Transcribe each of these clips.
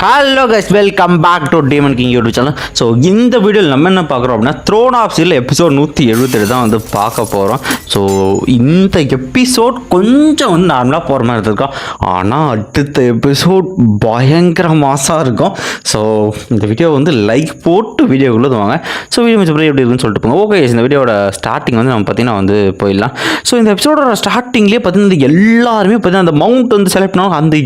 Hello guys, welcome back to Demon King YouTube channel. So இந்த வீடியோவில் நம்ம என்ன பார்க்குறோம் அப்படின்னா த்ரோன் ஆஃப் சீரில் எபிசோட் 177 தான் வந்து பார்க்க போகிறோம். ஸோ இந்த எபிசோட் கொஞ்சம் வந்து நார்மலாக போகிற மாதிரி இருக்கும், ஆனால் அடுத்த எபிசோட் பயங்கர மாசாக இருக்கும். ஸோ இந்த வீடியோ வந்து லைக் போட்டு வீடியோக்குள்ளே வாங்க. ஸோ வீடியோ கொஞ்சம் எப்படி இருக்குன்னு சொல்லிட்டு போங்க. ஓகே, இந்த வீடியோட ஸ்டார்டிங் வந்து நம்ம பார்த்தீங்கன்னா வந்து போயிடலாம். ஸோ இந்த எபிசோடோட ஸ்டார்டிங்லேயே பார்த்தீங்கன்னா எல்லாருமே பார்த்தீங்கன்னா அந்த மவுண்ட் வந்து செலக்ட் பண்ணுவாங்க. அந்த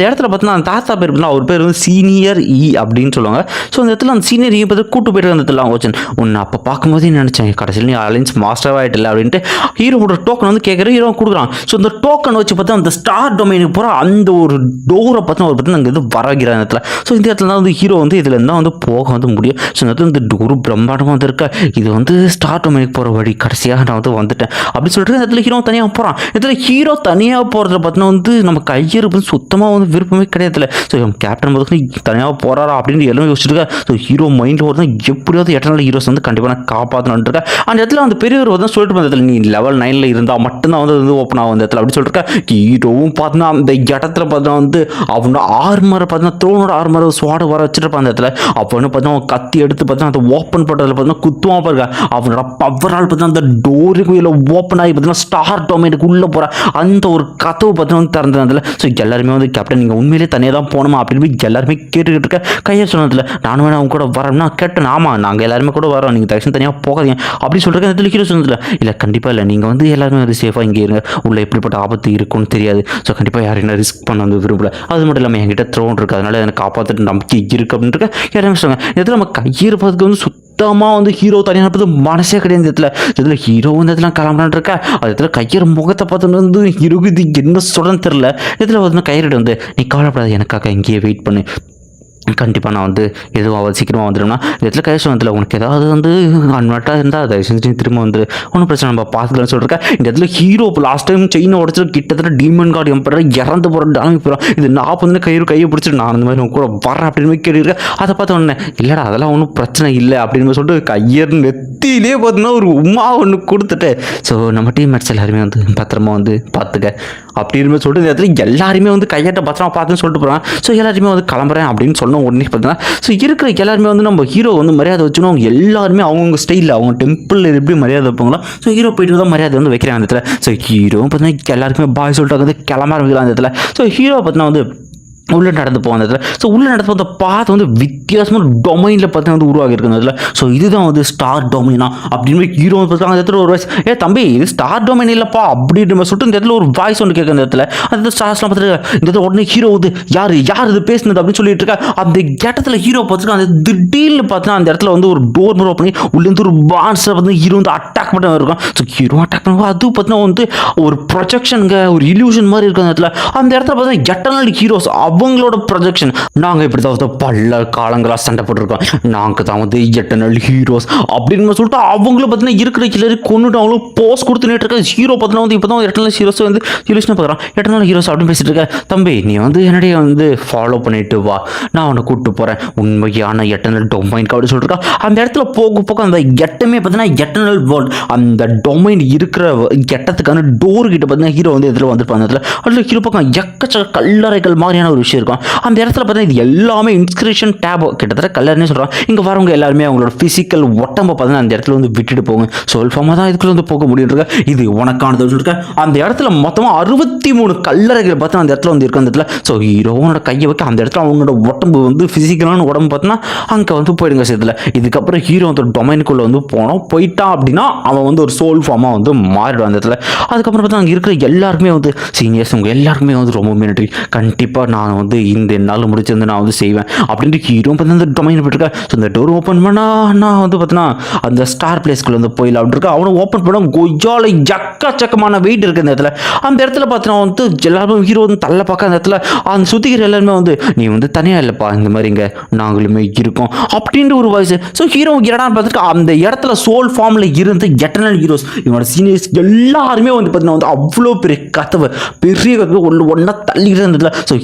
இடத்துல பார்த்தீங்கன்னா அந்த தாத்தா பேர் அவர் பேர் வந்து சீனியர் அப்படின்னு சொல்லுவாங்க. ஸோ அந்த இடத்துல அந்த சீனியர் பார்த்து கூட்டு போயிட்டு அந்த இடத்துல ஓச்சன் உன்னை அப்போ பார்க்கும்போதே நினச்சேன் கடைசியில் நீ அலைன்ஸ் மாஸ்டராக ஆகிட்டில்ல அப்படின்ட்டு ஹீரோட டோக்கன் வந்து கேட்குற ஹீரோ கொடுக்குறான். ஸோ இந்த டோக்கன் வச்சு பார்த்தா அந்த ஸ்டார் டொமைனுக்கு போகிற அந்த ஒரு டோரை பார்த்து அவர் பார்த்து அங்கே இது வரகிறார் இடத்துல. ஸோ இந்த இடத்துல தான் வந்து ஹீரோ வந்து இதில் இருந்தால் வந்து போக வந்து முடியும். ஸோ இந்த இடத்துல இந்த டோரு பிரம்மாண்டமாக வந்து இருக்கா, இது வந்து ஸ்டார் டொமைனுக்கு போகிற வழி, கடைசியாக நான் வந்து வந்துட்டேன் அப்படின்னு சொல்லிட்டு இந்த இடத்துல ஹீரோ தனியாக போகிறான். இதில் ஹீரோ தனியாக போகிறதுல பார்த்தீங்கன்னா வந்து நம்ம கையிருப்பு சுத்தமாக வந்து விருப்பமே கிடையாது. ஸோ கேப்டன் பார்த்து தனியாக போகிறாரா அப்படின்னு எல்லாம் யோசிச்சுருக்கா. ஸோ ஹீரோ மைண்டில் ஒரு தான் எப்படியாவது எட்டர்னல் ஹீரோஸ் வந்து கண்டிப்பாக நான் காப்பாற்றணுன்னு இருக்கேன். அந்த இடத்துல அந்த பெரியவர் வந்து சொல்லிட்டு இருந்ததில்ல, நீ லெவல் 9 இருந்தால் மட்டும்தான் வந்து ஓப்பன் ஆகும் அந்த இடத்துல அப்படின்னு சொல்லிட்டு ஹீரோவும் பார்த்தீங்கன்னா அந்த இடத்துல பார்த்தா வந்து அவனோட ஆர்மரை பார்த்தீங்கன்னா த்ரோனோட ஆர்மரை ஸ்வாடை வர வச்சுருப்பான் அந்த இடத்துல. அப்போன்னு பார்த்தீங்கன்னா அவன் கத்தி எடுத்து பார்த்தீங்கன்னா அந்த ஓப்பன் பண்ணுறதுல பார்த்தீங்கன்னா குத்துவான் பாருங்க. அவனோட பவரால் பார்த்தீங்கன்னா அந்த டோருக்கு ஓப்பன் ஆகி பார்த்தீங்கன்னா ஸ்டார் டொமைனுக்கு உள்ளே போகிற அந்த ஒரு கதவு பார்த்தீங்கன்னா வந்து திறந்ததில்ல. ஸோ எல்லாருமே வந்து கேப்டன் நீங்கள் உண்மையிலே தனியாக தான் போகணுமா அப்படின்னு எல்லாருமே கேட்டுக்கிட்டு இருக்க. கையை சொன்னதில்ல, நானும் வேணா அவங்க கூட வரேன்னா கேட்டேன். ஆமாம், நாங்கள் எல்லாருமே கூட வரோம், நீங்கள் தயவுசெய்து தனியாக போகாதீங்க அப்படின்னு சொல்லிட்டு அதில் ஹீரோ சொன்னதில்ல. இல்லை கண்டிப்பாக இல்லை, நீங்கள் வந்து எல்லாருமே வந்து சேஃபாக இங்கே இருங்க, உள்ள எப்படிப்பட்ட ஆபத்து இருக்குன்னு தெரியாது. ஸோ கண்டிப்பாக யாரும் என்ன ரிஸ்க் பண்ண வந்து விரும்பல. அது மட்டும் இல்லாமல் என்கிட்ட த்ரோன் இருக்குது, அதனால எனக்கு காப்பாற்றிட்டு நம்பிக்கை இருக்குது அப்படின்னு இருக்க எல்லாருமே சொன்னாங்க. இதில் நம்ம கையிருப்பதுக்கு வந்து சுத்தமாக வந்து ஹீரோ தனியாக இருப்பது மனசே கிடையாது. இதில் ஹீரோ வந்து இதெல்லாம் கிளம்புறான்னு இருக்கா. அது இடத்துல கையர் முகத்தை பார்த்து வந்து ஹீரோக்கு இது என்ன சொல்கிறேன்னு தெரில. இதில் வந்து கையரிட்டு வந்து நீ கவலைப்படாது, எனக்காக இங்கேயே வெயிட் பண்ணு, கண்டிப்பாக நான் வந்து எதுவும் அவள் சீக்கிரமாக வந்துடும்னா இந்த இடத்துல கைஸ் வந்ததில்ல. உனக்கு ஏதாவது வந்து அன்வாட்டாக இருந்தால் அதை செஞ்சு திரும்ப வந்து ஒன்றும் பிரச்சனை நம்ம பார்த்துக்கலாம்னு சொல்லியிருக்கேன். இந்த இடத்துல ஹீரோ லாஸ்ட் டைம் செயினை உடச்சிட்டு கிட்டத்தட்ட டீமன் கார்டு எம்பர் இறந்து போகிற டாமி போகிறோம். இது நான் வந்து கையை பிடிச்சிட்டு நான் அந்த மாதிரி உங்க கூட வரேன் அப்படின்னு கேட்டிருக்கேன். அதை பார்த்த உடனே இல்லைடா அதெல்லாம் ஒன்றும் பிரச்சனை இல்லை அப்படின்னு சொல்லிட்டு கையர் நெத்திலே பார்த்தீங்கன்னா ஒரு உமா ஒன்று கொடுத்துட்டு ஸோ நம்ம டீம்மேட்ஸ் எல்லாருமே வந்து பத்திரமா வந்து பார்த்துக்க அப்படின்னு சொல்லிட்டு இந்த இடத்துல எல்லாருமே வந்து கையாட்ட பத்திரமா பார்த்துன்னு சொல்லிட்டு போகிறாங்க. ஸோ எல்லாருமே வந்து கிளம்புறேன் அப்படின்னு சொன்ன உடனே பார்த்தீங்கன்னா ஸோ இருக்கிற எல்லாருமே வந்து நம்ம ஹீரோ வந்து மரியாதை வச்சுன்னு அவங்க எல்லாருமே அவங்கவுங்க ஸ்டைலில் அவங்க டெம்பிள் எப்படி மரியாதை வைப்பாங்களோ ஸோ ஹீரோ போயிட்டு தான் மரியாதை வந்து வைக்கிறாங்க அந்த இடத்துல. ஸோ ஹீரோ பார்த்தீங்கன்னா எல்லாருக்குமே பாய் சொல்லிட்டு வந்து கிளம்ப ஆரம்பிக்கலாம் அந்த இடத்துல. ஸோ ஹீரோ பார்த்தீங்கன்னா வந்து உள்ளே நடந்து போகும் அந்த இடத்துல. ஸோ உள்ளே நடந்து போகிற பாத் வந்து வித்தியாசமான டொமைனில் பார்த்தீங்கன்னா வந்து உருவாகி இருக்குது அந்த இடத்துல. ஸோ இதுதான் வந்து ஸ்டார் டொமைனா அப்படின்னு ஹீரோ பார்த்தாங்க. அந்த இடத்துல ஒரு வாய்ஸ், தம்பி இது ஸ்டார் டொமைன் இல்லைப்பா அப்படின்னு சொல்லிட்டு இந்த இடத்துல ஒரு வாய்ஸ் ஒன்று கேட்குற அந்த இடத்துல. அந்த ஸ்டார்ஸ்லாம் பார்த்துட்டு இந்த இடத்துல உடனே ஹீரோ வந்து யார் இது பேசுனது அப்படின்னு சொல்லிட்டு இருக்கா. அந்த இடத்துல ஹீரோ பார்த்துருக்கா. அந்த திடீர்னு பார்த்தீங்கன்னா அந்த இடத்துல வந்து ஒரு டோர் மூவ் பண்ணி உள்ளேருந்து ஒரு பான்ஸை வந்து ஹீரோ வந்து அட்டாக் பண்ண இருக்கும். ஸோ ஹீரோ அட்டாக் பண்ணுவோம். அது பார்த்தீங்கன்னா வந்து ஒரு ப்ரொஜெக்ஷனுங்க, ஒரு இல்யூஷன் மாதிரி இருக்கும் அந்த இடத்துல. அந்த இடத்துல பார்த்தீங்கன்னா எட்டர்னல் ஹீரோஸ் அவங்களோட ப்ரொஜெக்ஷன். நாங்கள் இப்படி தான் பல காலங்களாக சண்டை போட்டிருக்கோம், நாங்கள் தான் வந்து எட்டர்னல் ஹீரோஸ் அப்படின்னு சொல்லிட்டு அவங்களும் பார்த்தீங்கன்னா இருக்கிற எல்லாரும் கொண்டுட்டு அவங்களும் போஸ் கொடுத்துட்டு இருக்க. ஹீரோ பார்த்தீங்கன்னா வந்து இப்போ தான் எட்டர்னல் ஹீரோஸ் வந்து ஹீரோஸ்னு பார்க்குறான். எட்டர்னல் ஹீரோஸ் அப்படின்னு பேசிட்டு இருக்க. தம்பி நீ வந்து என்னுடைய வந்து ஃபாலோ பண்ணிட்டு வா, நான் அவனை கூப்பிட்டு போகிறேன் உண்மையான எட்டர்னல் டொமைன் அப்படின்னு சொல்லிட்டு அந்த இடத்துல போக அந்த எட்டமே பார்த்தீங்கன்னா எட்டர்னல் வேர்ல்ட் அந்த டொமைன் இருக்கிற எட்டத்துக்கான டோர் கிட்ட பார்த்தீங்கன்னா ஹீரோ வந்து எதில் வந்துருப்பாங்க. அந்த இடத்துல அதில் ஹீரோ பக்கம் எக்கச்சக்க கல்லறைகள் மாதிரியான ஒரு விஷயம் இருக்கும். அந்த இடத்துல பார்த்தீங்கன்னா இது எல்லாமே இன்ஸ்கிரிப்ஷன் டேப் கிட்டத்தட்ட கல்லர்னே சொல்கிறாங்க. இங்கே வரவங்க எல்லாருமே அவங்களோட ஃபிசிக்கல் உடம்பை பார்த்தீங்கன்னா அந்த இடத்துல வந்து விட்டுட்டு போங்க, சொல்ஃபாமாக தான் இதுக்குள்ள வந்து போக முடியும். இது உனக்கானது சொல்லியிருக்கேன். அந்த இடத்துல மொத்தமாக 63 கல்லறைகள் பார்த்தா அந்த இடத்துல வந்து இருக்கு அந்த இடத்துல. ஸோ ஹீரோனோட கையை வைக்க அந்த இடத்துல அவங்களோட உடம்பு வந்து ஃபிசிக்கலான உடம்பு பார்த்தீங்கன்னா அங்கே வந்து போயிடுங்க சேர்த்துல. இதுக்கப்புறம் ஹீரோ வந்து டொமைனுக்குள்ளே வந்து போயிட்டான் அப்படின்னா அவன் வந்து ஒரு சோல் ஃபார்மாக வந்து மாறிடும் அந்த இடத்துல. அதுக்கப்புறம் பார்த்தா அங்கே இருக்கிற எல்லாருக்குமே வந்து சீனியர்ஸ் உங்கள் எல்லாருக்குமே வந்து ரொம்ப நன்றி, கண்டிப்பாக நான் வந்து இந்த நாள் முடிச்சிருந்து நான் வந்து செய்வேன் அப்படின்ட்டு ஹீரோ பார்த்து அந்த டொமைன் போயிட்டுருக்கேன். ஸோ இந்த டோர் ஓப்பன் பண்ணால் நான் வந்து பார்த்தீங்கன்னா அந்த ஸ்டார் பிளேஸ்க்குள்ளே வந்து போயிடலாம் அப்படி இருக்கா. அவனை ஓப்பன் பண்ண கொய்யால எக்கச்சக்கமான வெயிட் இருக்குது அந்த இடத்துல. அந்த இடத்துல பார்த்தீங்கன்னா வந்து எல்லாருமே ஹீரோ வந்து தள்ள பார்க்க அந்த இடத்துல அந்த சுத்திக்கிற எல்லாருமே வந்து நீ வந்து தனியாக இல்லைப்பா, இந்த மாதிரி இங்கே நாங்களுமே இருக்கோம் அப்படின்ட்டு ஒரு வாய்ஸ். ஸோ ஹீரோ இடம் பார்த்துட்டு அந்த இடத்துல சோல் ஃபார்மில் இருந்து எட்டர்னல் ஹீரோஸ் இவனோட சீனியர்ஸ் எல்லாருமே வந்து பார்த்தீங்கன்னா வந்து அவ்வளோ பெரிய கதவு ஒன்றா தள்ளிக்கிட்டு இருந்ததுல. ஸோ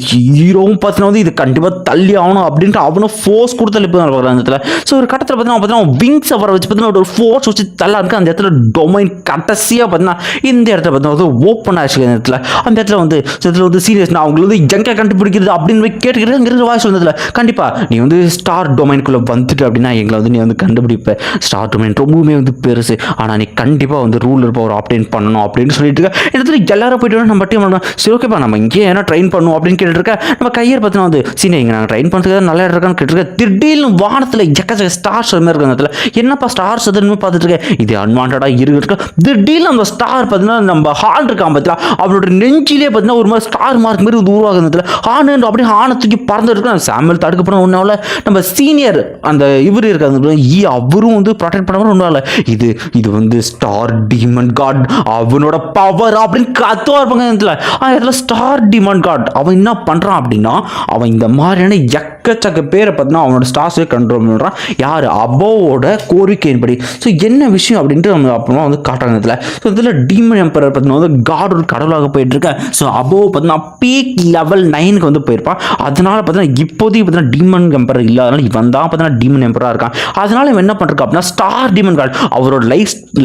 ஹீரோவும் பார்த்தீங்கன்னா வந்து இது கண்டிப்பாக தள்ளி ஆகணும் அப்படின்ட்டு அவனும் ஃபோர்ஸ் கொடுத்து தள்ளி தான் இருக்கிற அந்த இடத்துல. ஸோ ஒரு கட்டத்தில் பார்த்தீங்கன்னா விங்ஸை வர வச்சு பார்த்தீங்கன்னா ஒரு ஃபோர்ஸ் வச்சு தள்ள இருக்கு அந்த இடத்துல டொமைன் கடைசியாக பார்த்தீங்கன்னா இந்த இடத்துல பார்த்தீங்கன்னா ஓப்பன் ஆச்சு அந்த இடத்துல. அந்த இடத்துல வந்து சீரியஸ் நான் அவங்களுக்கு வந்து எங்கே கண்டுபிடிக்கிறது அப்படின்னு கேட்டுக்கிட்டு அங்கே இருக்கிற வாய்ஸ் வந்ததில்ல. கண்டிப்பாா நீ வந்து ஸ்டார் டொமைனுக்குள்ளே வந்துட்டு அப்படின்னா எங்களை வந்து நீ வந்து கண்டுபிடிப்ப. ஸ்டார் டொமைன் ரொம்பவுமே வந்து பெருசு, ஆனால் நீ கண்டிப்பாக வந்து ரூலர் பவர் ஆப்டேட் பண்ணணும் அப்படின்னு சொல்லிட்டு இருக்க. இடத்துல எல்லாரும் போயிட்டு நம்ம டீம் பண்ணணும். சரி ஓகேப்பா நம்ம இங்கே ஏன்னா ட்ரெயின் பண்ணுவோம் அப்படின்னு கேட்டுருக்க. நம்ம கையர் பார்த்தீங்கன்னா வந்து சீனியர் இங்கே நாங்கள் ட்ரெயின் பண்ணுறதுக்கு நல்லா இருக்கான்னு கேட்டுருக்க. திடீர்னு வானத்தில் எக்கச்சக்க ஸ்டார்ஸ் மாதிரி இருக்க இடத்துல என்னப்பா ஸ்டார்ஸ் அதுன்னு பார்த்துட்டு இருக்கேன். இது அன்வான்டாக இருக்கு. திடீர்னு அந்த ஸ்டார் பார்த்தீங்கன்னா நம்ம ஹால் இருக்கான் பார்த்தா அவளோட நெஞ்சிலே பார்த்தீங்கன்னா ஒரு மாதிரி ஸ்டார் மார்க் மாதிரி உருவாகுறதுல ஹான் அப்படியே ஹானை தூக்கி பறந்து இருக்கு. சாமுவேல் தடுக்க போன ஒன்றால் நம்ம சீனியர் அந்த இவர் இருக்காங்க அவரும் வந்து ப்ரொடெக்ட் பண்ண ஒன்றால் இது வந்து ஸ்டார் டீமன் காட் அவனோட பவர் அப்படின்னு கத்துவா இருப்பாங்க. இதில் ஸ்டார் டீமன் காட் அவன் என்ன பண்ணுறான் அப்படின்னா அவன் இந்த மாதிரியான எக்கச்சக்க பேரை பார்த்தீங்கன்னா அவனோட ஸ்டார்ஸே கண்ட்ரோல் பண்ணுறான். யார் அபோவோட கோரிக்கையின்படி. ஸோ என்ன விஷயம் அப்படின்ட்டு நம்ம அப்புறமா வந்து காட்டுறாங்க இதில். ஸோ இதில் டீமன் எம்பரர் பார்த்தீங்கன்னா வந்து காட் ஒரு கடவுளாக போயிட்டு இருக்கேன். ஸோ அபோ பார்த்தீங்கன்னா பீக் லெவல் 9க்கு வந்து போயிருப்பான். அதனால பார்த்தீங்கன்னா இப்போதைக்கு பார்த்தீங்கன்னா டீமன் எம்பரர் இல்லாதனால இவன் தான் பார்த்தீங்கன்னா டீமன் எம்பராக இருக்கான். அதனால இவன் என்ன பண்ணுறான் அப்படின்னா ஸ்டார் டீமன் காட் அவரோட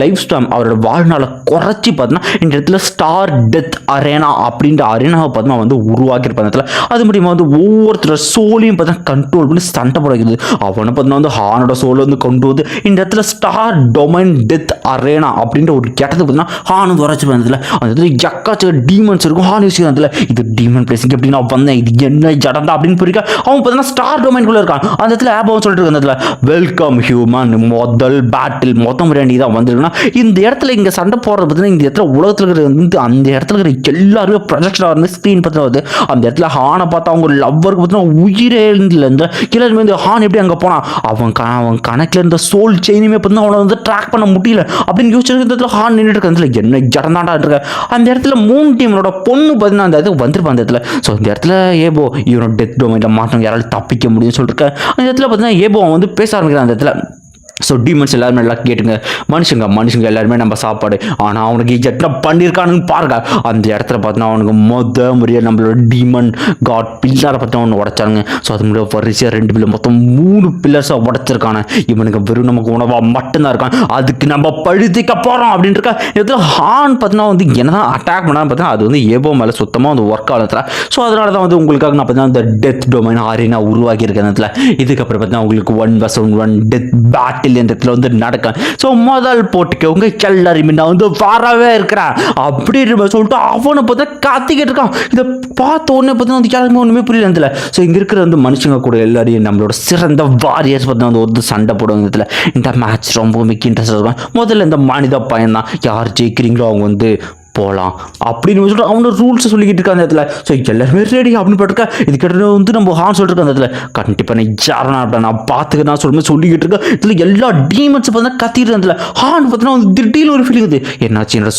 லைஃப் ஸ்டைம் அவரோட வாழ்நாளை குறைச்சி பார்த்தீங்கன்னா இந்த இடத்துல ஸ்டார் டெத் அரேனா அப்படின்ற அரேனாவை பார்த்தீங்கன்னா வந்து உருவாக்கியிருப்பாங்க இடத்துல. அது மூலியமாக வந்து ஒவ்வொருத்தரோட சோலையும் பார்த்தீங்கன்னா கண்ட்ரோல் பண்ணி சண்டை போடுறது. அவனை பார்த்தீங்கன்னா வந்து ஹானோட சோலை வந்து கொண்டு வந்து இந்த இடத்துல ஸ்டார் டொமைன் டெத் அரேனா அப்படின்ற ஒரு கேட்டது பார்த்தீங்கன்னா ஹான் வந்து உரைச்சி பண்ணதில்ல. அந்த இடத்துல எக்காச்ச டீமன்ஸ் இருக்கும். ஹான் யோசிக்கிறதுல இது டீமன் பிளேஸ் எப்படி நான் வந்தேன் இது என்ன ஜடந்தா அப்படின்னு புரியுங்க. அவன் பார்த்தீங்கன்னா ஸ்டார் டொமைனுக்குள்ளே இருக்கான். அந்த இடத்துல ஆபவன் சொல்லிட்டு இருக்க இடத்துல வெல்கம் ஹியூமன் முதல் பேட்டில் மொத்தம் ரெண்டு தான் வந்துருக்குன்னா இந்த இடத்துல இங்கே சண்டை போடுறது பார்த்தீங்கன்னா இந்த இடத்துல உலகத்தில் இருக்கிற வந்து அந்த இடத்துல இருக்கிற எல்லாருமே ப்ரொஜெக்ஷனாக இருந்து ஸ்க்ரீன் பார்த்தா வந்து அந்த இடத்துல ஹானை பார்த்தா அவங்க லவ்வருக்கு பார்த்தீங்கன்னா உயிரே இருந்தில்ல. இந்த எல்லாருமே வந்து ஹான் எப்படி அங்கே போனான் அவன் கணக்கில் இருந்த சோல் செயினுமே பார்த்தீங்கன்னா அவனை வந்து ட்ராக் பண்ண முடியல அப்படின்னு யோசிச்சிருக்கிறதுல ஹான் நின்றுட்டு இருக்க என்ன ஜடந்தாண்டா இருக்க. அந்த இடத்துல 3 டீமோட பொண்ணு பார்த்தீங்கன்னா அந்த இதுக்கு வந்திருப்பான் அந்த இடத்துல. ஸோ இந்த இடத்துல ஏபோ இவனோட டெத் டொமைனில் மாற்றம் யாராலும் தப்பிக்க முடியும்னு சொல்லிட்டு அந்த இடத்துல பார்த்தீங்கன்னா ஏபோ அவன் வந்து பேச ஆரம்பிக்கிறான் அந்த இடத்துல. ஸோ டீமன்ஸ் எல்லாருமே எல்லாம் கேட்டுங்க மனுஷங்க எல்லாருமே நம்ம சாப்பாடு ஆனால் அவனுக்கு எத்தனை பண்ணியிருக்கானுன்னு பாருங்க. அந்த இடத்துல பார்த்தீங்கன்னா அவனுக்கு முறையாக நம்மளோட டீமன் காட் பில்லரை பற்றி அவனு உடைச்சானுங்க. ஸோ அது முன்னாடி வரிசையாக 2 பில்லர் மொத்தம் 3 பில்லர்ஸாக உடைச்சிருக்கானு. இவனுக்கு வெறும் நமக்கு உணவாக மட்டும்தான் இருக்கான். அதுக்கு நம்ம பழுதிக்க போகிறோம் அப்படின்ட்டு இருக்கா. இதில் ஹான் பார்த்தீங்கன்னா வந்து என்னதான் அட்டாக் பண்ணான்னு பார்த்தீங்கன்னா அது வந்து ஏபோ மேலே சுத்தமாக வந்து ஒர்க் ஆகல. ஸோ அதனால தான் வந்து உங்களுக்காக நான் பார்த்தீங்கன்னா இந்த டெத் டொமைன் அரேனா உருவாக்கி இருக்கேன். அதில் இதுக்கப்புறம் பார்த்தீங்கன்னா உங்களுக்கு 1vs1 டெத் பேட்டில் இந்த இடத்துல வந்து நடக்கும். ஸோ முதல் போட்டிக்கு உங்க எல்லாருமே நான் வந்து வரவே இருக்கிறேன் அப்படின்னு சொல்லிட்டு அவனை பார்த்தா காத்திக்கிட்டு இருக்கான். இதை பார்த்த உடனே பார்த்தீங்கன்னா யாருமே ஒன்றுமே புரியல இருந்தல. ஸோ இங்கே இருக்கிற வந்து மனுஷங்க கூட எல்லாரையும் நம்மளோட சிறந்த வாரியர்ஸ் பார்த்தீங்கன்னா வந்து ஒரு சண்டை போடுவாங்க. இதில் இந்த மேட்ச் ரொம்ப மிக்க இன்ட்ரெஸ்டாக இருக்கும். முதல்ல இந்த மனித பையன் தான் யார் ஜெயிக்கிறீங்களோ அவங்க வந்து போகலாம் அப்படின்னு சொல்லிட்டு அவனோட ரூல்ஸை சொல்லிக்கிட்டு இருக்க அந்த இடத்துல. ஸோ எல்லாருமே ரெடி அப்படின்னு போட்டிருக்கேன். இதுக்கிட்ட வந்து நம்ம ஹான் சொல்லிட்டு இருக்க அந்த இடத்துல கண்டிப்பாக நான் யாரும் நான் பார்த்துக்க நான் சொல்லிக்கிட்டு இருக்கேன். இதில் எல்லா டீமன்ஸ் பார்த்தீங்கன்னா கத்திட்டு இருந்ததில்ல. ஹான் பார்த்தீங்கன்னா வந்து திடீர்னு ஒரு ஃபீலிங் இது என்னாச்சு என்னோட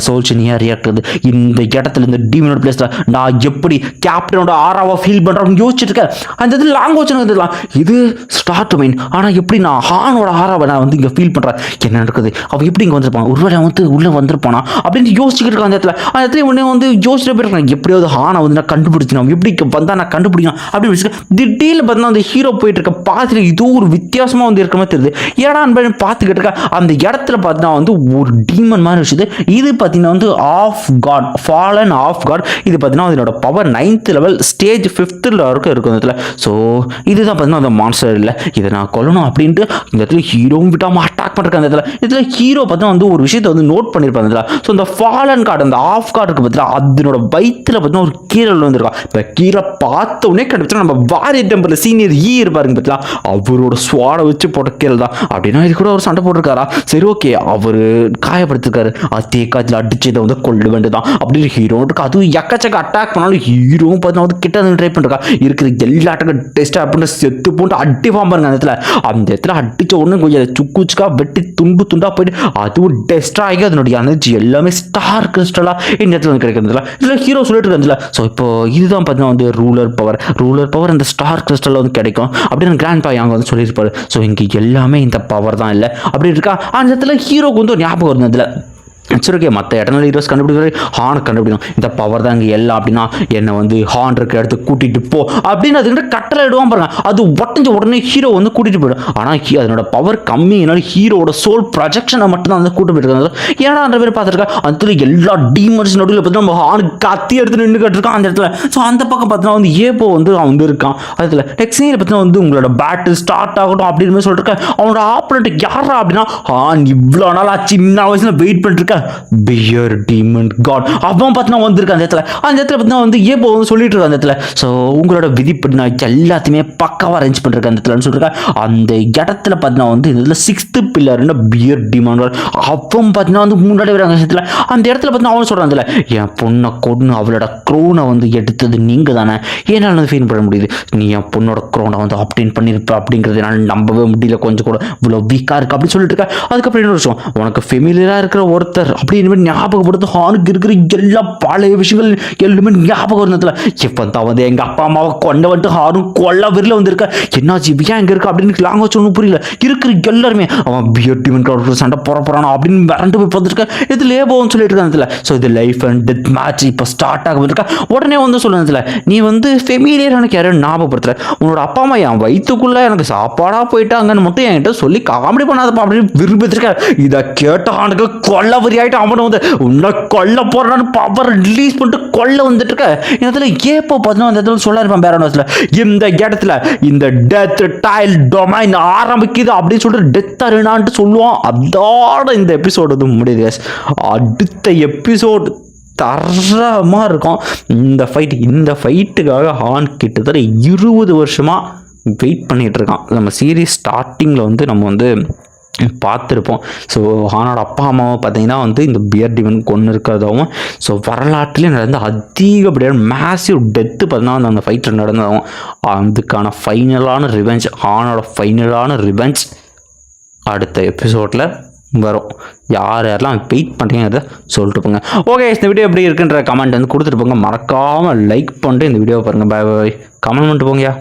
சோல்ச்சன் ஏன் ரியாக்ட் ஆகுது இந்த இடத்துல இந்த டீமனோட பிளேஸில் நான் எப்படி கேப்டனோட ஆறாவா ஃபீல் பண்ணுறேன் யோசிச்சுட்டு இருக்கேன். அந்த இடத்துல லாங்குவேஜ் இருந்ததுலாம் இது ஸ்டார் டொமைன் ஆனால் எப்படி நான் ஹானோட ஆறாவை நான் வந்து இங்கே ஃபீல் பண்ணுறேன் என்ன நடக்குது அவன் எப்படி இங்கே வந்திருப்பான் ஒருவேளை வந்து உள்ளே வந்திருப்பானா அப்படின்னு யோசிச்சுக்கிட்டு இருக்கான். அந்த இடத்துல உடனே வந்து யோசிச்சுட்டு போயிருக்காங்க எப்படியாவது ஹானை வந்து நான் கண்டுபிடிச்சிடும் எப்படி வந்தால் நான் கண்டுபிடிக்கணும் அப்படின்னு திடீர்னு பார்த்தீங்கன்னா அந்த ஹீரோ போயிட்டு இருக்க பார்த்துட்டு இது ஒரு வித்தியாசமாக வந்து இருக்கிற மாதிரி தெரியுது. ஏடா பார்த்துக்கிட்டு இருக்கா அந்த இடத்துல பார்த்தீங்கன்னா வந்து ஒரு டீமன் மாதிரி வச்சுது. இது பார்த்தீங்கன்னா வந்து of God fallen of God. இது பார்த்தீங்கன்னா அதனோட power 9th level stage 5th வரைக்கும் இருக்கும் இடத்துல. ஸோ இதுதான் பார்த்தீங்கன்னா அந்த மான்ஸ்டர் இல்லை இதை நான் கொல்லணும் அப்படின்ட்டு இந்த இடத்துல ஹீரோவும் விட்டாமல் அட்டாக் பண்ணுறேன். அந்த இடத்துல ஹீரோ பார்த்தீங்கன்னா வந்து ஒரு விஷயத்தை வந்து நோட் பண்ணியிருப்பாங்க. ஸோ இந்த ஃபாலன் கார்டு அந்த ஆஃப் கார்டுக்கு பார்த்தீங்கன்னா அதனோட வயிற்றுல பார்த்தீங்கன்னா ஒரு கீரை வந்துருக்கான். இப்போ கீரை பார்த்த உடனே கண்டுபிடிச்சா நம்ம வாரியர் டெம்பிள் சீனியர் இருப்பாருங்க பார்த்தீங்களா அவரோட ஸ்வாடை வச்சு போட்ட கீரை தான் அப்படின்னா இது கூட ஒரு சண்டை போட்டிருக்காரா. சரி ஓகே அவர் காயப்படுத்திருக்காரு அதே காய்ச்சல் அடிச்சு இதை வந்து கொள்ள வேண்டியதான் அப்படின்னு ஹீரோட்டுக்கு அதுவும் எக்கச்சக்க அட்டாக் பண்ணாலும் ஹீரோவும் பார்த்தீங்கன்னா வந்து கிட்ட வந்து ட்ரை பண்ணிருக்கா இருக்கிற எல்லாத்துக்கும் டெஸ்ட் அப்படின்னு செத்து போட்டு அடிப்பான் பாருங்க. அந்த இடத்துல அடிச்ச உடனே கொஞ்சம் சுக்குச்சுக்கா வெட்டி துண்டா போயிட்டு அதுவும் டெஸ்ட் ஆகி அதனுடைய எனர்ஜி எல்லாமே ஸ்டார் கிறிஸ்டலாக இந்த இடத்துல வந்து கிடைக்கிறதுல இதில் ஹீரோ சொல்லிட்டு இருந்ததுல. ஸோ இப்போ இதுதான் பார்த்தீங்கன்னா வந்து ரூலர் பவர் இந்த ஸ்டார் கிறிஸ்டலில் வந்து கிடைக்கும் அப்படின்னு கிராண்ட் பா அங்கே வந்து சொல்லியிருப்பாரு. ஸோ இங்கே எல்லாமே இந்த பவர் தான் இல்லை அப்படி இருக்கா. அந்த இடத்துல ஹீரோக்கு வந்து ஒரு ஞாபகம் இருந்ததுல சரி ஓகே மற்ற எட்டர்னல் ஹீரோஸ் கண்டுபிடிக்கிற ஹான் கண்டுபிடிக்கும் இந்த பவர் தான் இங்கே எல்லாம் அப்படின்னா என்னை வந்து ஹான் இருக்கிற இடத்துக்கு கூட்டிகிட்டு போ அப்படின்னு அதுக்கிட்ட கட்டளை இடுவான் பாருங்க. அது ஒட்டஞ்ச உடனே ஹீரோ வந்து கூட்டிகிட்டு போயிடும். ஆனால் அதனோட பவர் கம்மினால ஹீரோட சோல் ப்ரொஜெக்ஷனை மட்டும் தான் வந்து கூட்டு போயிருக்காங்க. ஏன்னா அந்த பேர் பார்த்துருக்கா அதில் எல்லா டீமன்ஸ் நடுவில் பார்த்தீங்கன்னா நம்ம ஹான் கத்தி எடுத்து நின்று கட்டிருக்கான் அந்த இடத்துல. ஸோ அந்த பக்கம் பார்த்தீங்கன்னா வந்து ஏப்போ வந்து அவன் வந்து இருக்கான். அதில் நெக்ஸ்ட் சீனில் பார்த்தீங்கன்னா வந்து உங்களோட பேட்டில் ஸ்டார்ட் ஆகட்டும் அப்படின்னு சொல்லிட்டு அவனோட ஆப்போனண்ட் யாரா அப்படின்னா ஹான் இவ்வளோ நாளாக சின்ன வயசில் வெயிட் பண்ணிட்டு பியர் டீமன் காட் அவன் பார்த்தீங்கன்னா வந்திருக்கு அந்த இடத்துல பார்த்தீங்கன்னா வந்து ஏப்போ வந்து சொல்லிட்டு இருக்க அந்த இடத்துல. ஸோ உங்களோட விதிப்படி நான் எல்லாத்தையுமே பக்காவாக அரேஞ்ச் பண்ணிருக்கேன் அந்த இடத்துலன்னு சொல்லியிருக்கேன். அந்த இடத்துல பார்த்தீங்கன்னா வந்து இதில் 6th பில்லர்னு பியர் டீமன் காட் அவன் பார்த்தீங்கன்னா வந்து முன்னாடி வராங்க இடத்துல. அந்த இடத்துல பார்த்தீங்கன்னா அவன் சொல்கிறான் அதில் என் பொண்ணை கொண்டு அவளோட க்ரோனை வந்து எடுத்தது நீங்கள் தானே என்னால் வந்து ஃபீல் பண்ண முடியுது. நீ என் பொண்ணோட க்ரோனை வந்து அப்டேட் பண்ணியிருப்ப அப்படிங்கிறது என்னால் நம்பவே முடியல. கொஞ்சம் கூட இவ்வளோ வீக்காக இருக்குது அப்படின்னு சொல்லிட்டு இருக்கேன். அதுக்கப்புறம் இன்னொரு விஷயம் உனக்கு ஃபெமிலியராக இருக்கிற ஒருத்தர் அப்படின்னு ஞாபகப்படுத்த ஹானுக்கு இருக்கிற எல்லா பழைய விஷயங்கள் எல்லாமே ஞாபகம் இருந்ததுல இப்போ தான் வந்து எங்கள் அப்பா அம்மாவை கொண்டு வந்துட்டு ஹானும் கொல்ல விரில் வந்திருக்க என்னாச்சு ஏன் இங்கே இருக்கா அப்படின்னு லாங்குவேஜ் ஒன்றும் புரியல. இருக்கிற எல்லாருமே அவன் பியூட்டி சண்டை போகிறானா அப்படின்னு விரண்டு போய் பார்த்துருக்கேன். இது லேபோன்னு சொல்லிட்டு இருக்காங்க. ஸோ இது லைஃப் அண்ட் டெத் மேட்ச் இப்போ ஸ்டார்ட் ஆக இருக்கா. உடனே வந்து சொல்லுறதுல நீ வந்து ஃபெமிலியர் எனக்கு யாரும் ஞாபகப்படுத்துற உன்னோட அப்பா அம்மா என் வயிற்றுக்குள்ளே எனக்கு சாப்பாடாக போயிட்டாங்கன்னு மட்டும் என்கிட்ட சொல்லி காமெடி பண்ணாதப்பா அப்படின்னு விரும்பிச்சிருக்கேன். இதை கேட்ட அவனுக்கு கொல்ல வரி ஆகிட்டு அவனை வந்து உன்னை கொல்ல போறான்னு பவர் ரிலீஸ் பண்ணிட்டு கொல்ல வந்துட்டு இருக்க. இடத்துல ஏப்போ பார்த்தோன்னா அந்த இடத்துல சொல்ல இருப்பான் பேரனோஸ்ல இந்த இடத்துல இந்த டெத் டைல் டொமைன் ஆரம்பிக்குது அப்படின்னு சொல்லிட்டு டெத் அருணான்ட்டு சொல்லுவான். அதோட இந்த எபிசோடு வந்து முடியுது. அடுத்த எபிசோடு தரமாக இருக்கும். இந்த ஃபைட்டுக்காக ஹான் கிட்டத்தட்ட 20 வருஷமாக வெயிட் பண்ணிகிட்டு இருக்கான். நம்ம சீரீஸ் ஸ்டார்டிங்கில் வந்து நம்ம வந்து பார்த்துருப்போம். ஸோ ஹானோட அப்பா அம்மாவை பார்த்தீங்கன்னா வந்து இந்த பியர் டிமன் கொண்டு இருக்கிறதாகவும் ஸோ வரலாற்றிலே நடந்த அதிகப்படியான மேசிவ் டெத்து பார்த்தீங்கன்னா அந்த ஃபைட்டில் நடந்ததாகவும் அதுக்கான ஃபைனலான ரிவெஞ்ச் ஹானோட ஃபைனலான ரிவெஞ்ச் அடுத்த எபிசோடில் வரும். யாரெல்லாம் வெயிட் பண்ணுறீங்கிறத சொல்லிட்டு போங்க. ஓகே இந்த வீடியோ எப்படி இருக்குன்ற கமெண்ட் வந்து கொடுத்துட்டு போங்க. மறக்காமல் லைக் பண்ணிட்டு இந்த வீடியோவை பாருங்கள். பாய் பாய் கமெண்ட் பண்ணிட்டு போங்கயா.